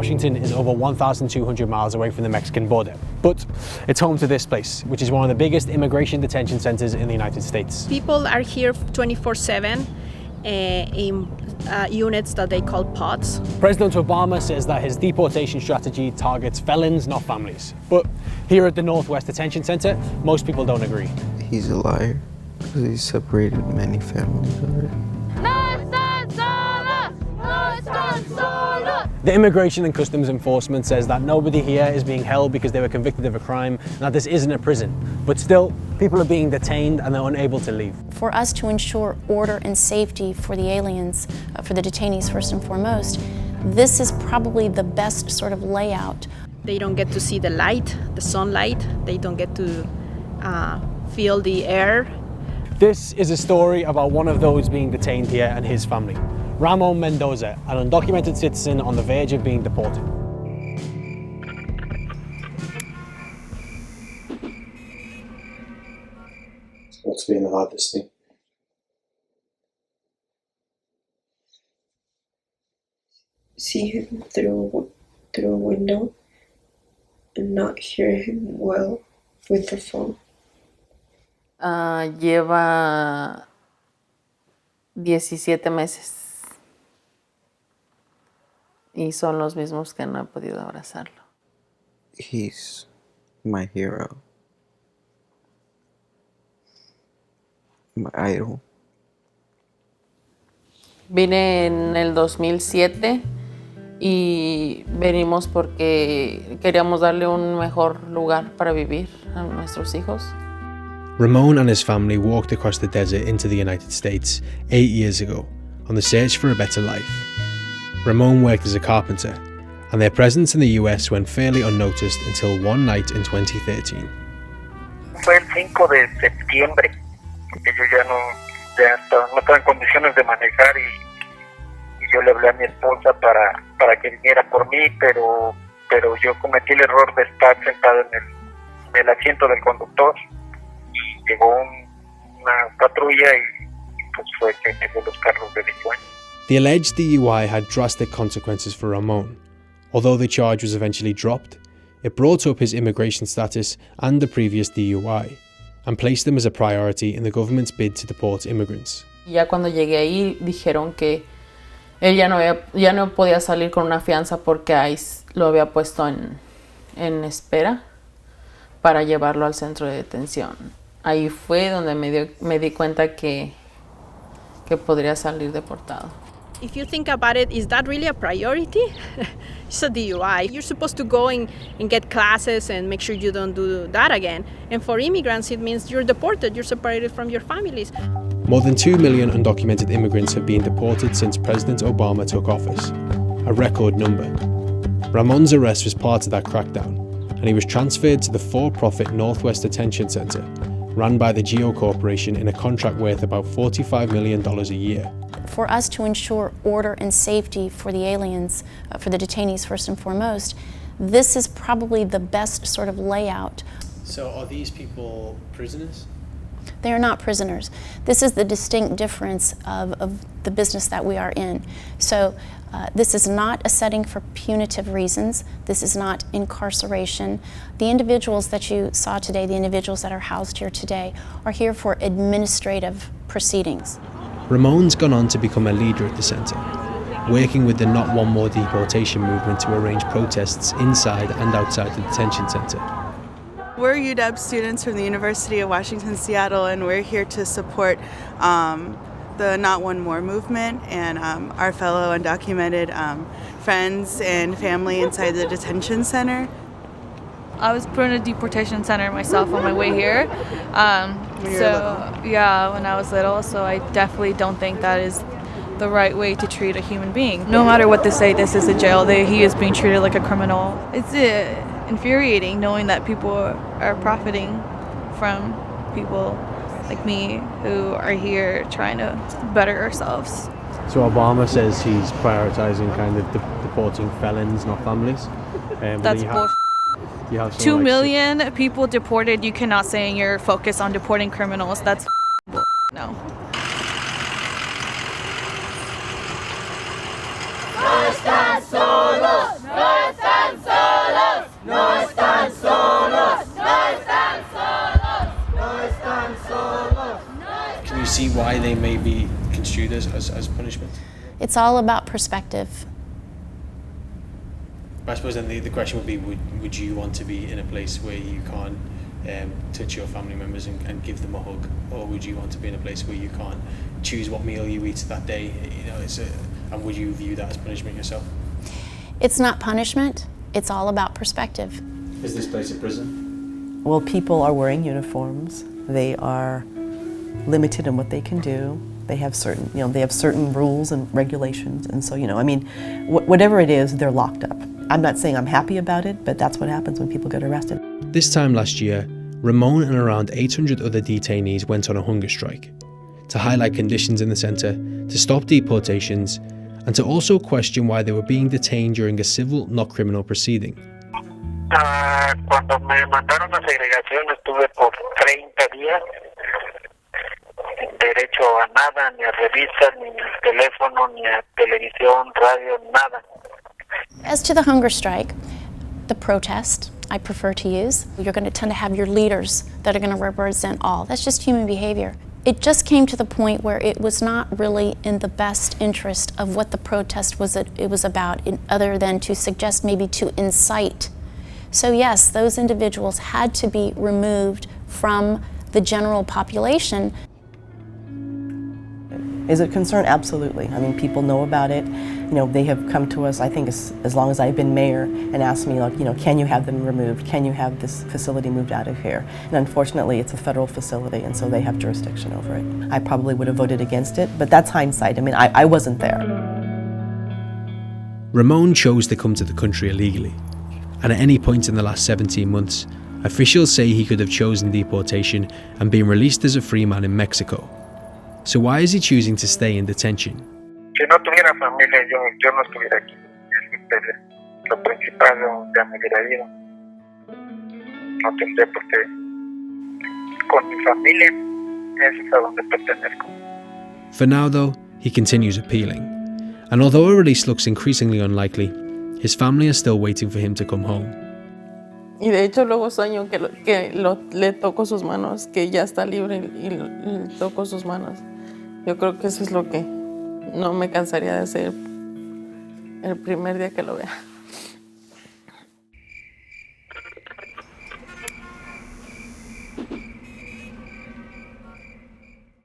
Washington is over 1,200 miles away from the Mexican border, but it's home to this place, which is one of the biggest immigration detention centers in the United States. People are here 24/7 in units that they call pods. President Obama says that his deportation strategy targets felons, not families. But here at the Northwest Detention Center, most people don't agree. He's a liar, because he's separated many families already. The Immigration and Customs Enforcement says that nobody here is being held because they were convicted of a crime, and that this isn't a prison. But still, people are being detained and they're unable to leave. For us to ensure order and safety for the aliens, for the detainees first and foremost, this is probably the best sort of layout. They don't get to see the light, the sunlight. They don't get to feel the air. This is a story about one of those being detained here and his family. Ramon Mendoza, an undocumented citizen on the verge of being deported. What's been the hardest thing? See him through a window and not hear him well with the phone. Lleva 17 meses. Y son los mismos que no he podido abrazarlo. He's my hero. My idol. Vine en el 2007 y venimos porque queríamos darle un mejor lugar para vivir a nuestros hijos. Ramon and his family walked across the desert into the United States 8 years ago on the search for a better life. Ramon worked as a carpenter, and their presence in the US went fairly unnoticed until one night in 2013. Fue el 5 de septiembre, porque yo no estaba en condiciones de manejar y yo le hablé a mi esposa para que viniera por mí, pero yo cometí el error de estar sentado en el asiento del conductor. Llegó una patrulla y pues fue que llegó los carros de DUI. The alleged DUI had drastic consequences for Ramon. Although the charge was eventually dropped, it brought up his immigration status and the previous DUI, and placed him as a priority in the government's bid to deport immigrants. Ya cuando llegué ahí dijeron que él ya no podía salir con una fianza porque ICE lo había puesto en espera para llevarlo al centro de detención. Ahí fue donde me di cuenta que podría salir deportado. If you think about it, is that really a priority? It's a DUI. You're supposed to go and get classes and make sure you don't do that again. And for immigrants, it means you're deported, you're separated from your families. More than 2 million undocumented immigrants have been deported since President Obama took office, a record number. Ramon's arrest was part of that crackdown, and he was transferred to the for-profit Northwest Detention Center, run by the GEO Corporation in a contract worth about $45 million a year. For us to ensure order and safety for the aliens, for the detainees first and foremost, this is probably the best sort of layout. So are these people prisoners? They are not prisoners. This is the distinct difference of the business that we are in. So this is not a setting for punitive reasons. This is not incarceration. The individuals that you saw today, the individuals that are housed here today, are here for administrative proceedings. Ramon's gone on to become a leader at the centre, working with the Not One More Deportation movement to arrange protests inside and outside the detention centre. We're UW students from the University of Washington, Seattle, and we're here to support the Not One More movement and our fellow undocumented friends and family inside the detention center. I was put in a deportation center myself on my way here. Yeah, when I was little, so I definitely don't think that is the right way to treat a human being. No matter what they say, this is a jail. He is being treated like a criminal. It's infuriating knowing that people are profiting from people like me who are here trying to better ourselves. So Obama says he's prioritising kind of deporting felons, not families. That's bullshit. 2 million people deported. You cannot say you're focused on deporting criminals. That's no. No estás solo. Can you see why they may be construed as punishment? It's all about perspective. I suppose then the question would be, would you want to be in a place where you can't touch your family members and give them a hug, or would you want to be in a place where you can't choose what meal you eat that day? You know, and would you view that as punishment yourself? It's not punishment, it's all about perspective. Is this place a prison? Well, people are wearing uniforms. They are limited in what they can do. They have certain rules and regulations, and so, I mean, whatever it is, they're locked up. I'm not saying I'm happy about it, but that's what happens when people get arrested. This time last year, Ramon and around 800 other detainees went on a hunger strike to highlight conditions in the centre, to stop deportations, and to also question why they were being detained during a civil, not criminal proceeding. Cuando me mandaron a segregación estuve por 30 días. Derecho a nada, ni a revistas, ni teléfono, ni a televisión, radio, nada. As to the hunger strike, the protest, I prefer to use, you're going to tend to have your leaders that are going to represent all. That's just human behavior. It just came to the point where it was not really in the best interest of what the protest was about, other than to suggest maybe to incite. So yes, those individuals had to be removed from the general population. Is it a concern? Absolutely. I mean, people know about it. They have come to us, I think, as long as I've been mayor, and asked me, can you have them removed? Can you have this facility moved out of here? And unfortunately, it's a federal facility, and so they have jurisdiction over it. I probably would have voted against it, but that's hindsight. I mean, I wasn't there. Ramon chose to come to the country illegally, and at any point in the last 17 months, officials say he could have chosen deportation and been released as a free man in Mexico. So why is he choosing to stay in detention? Si no tuviera familia, yo no estuviera aquí. Es lo principal de mi vida. No tendré por qué. Con mi familia, es a donde pertenezco. For now, though, he continues appealing. And although a release looks increasingly unlikely, his family are still waiting for him to come home. Y de hecho luego sueño le toco sus manos, que ya está libre y le toco sus manos. Yo creo que eso es lo que no me cansaría de hacer el primer día que lo vea.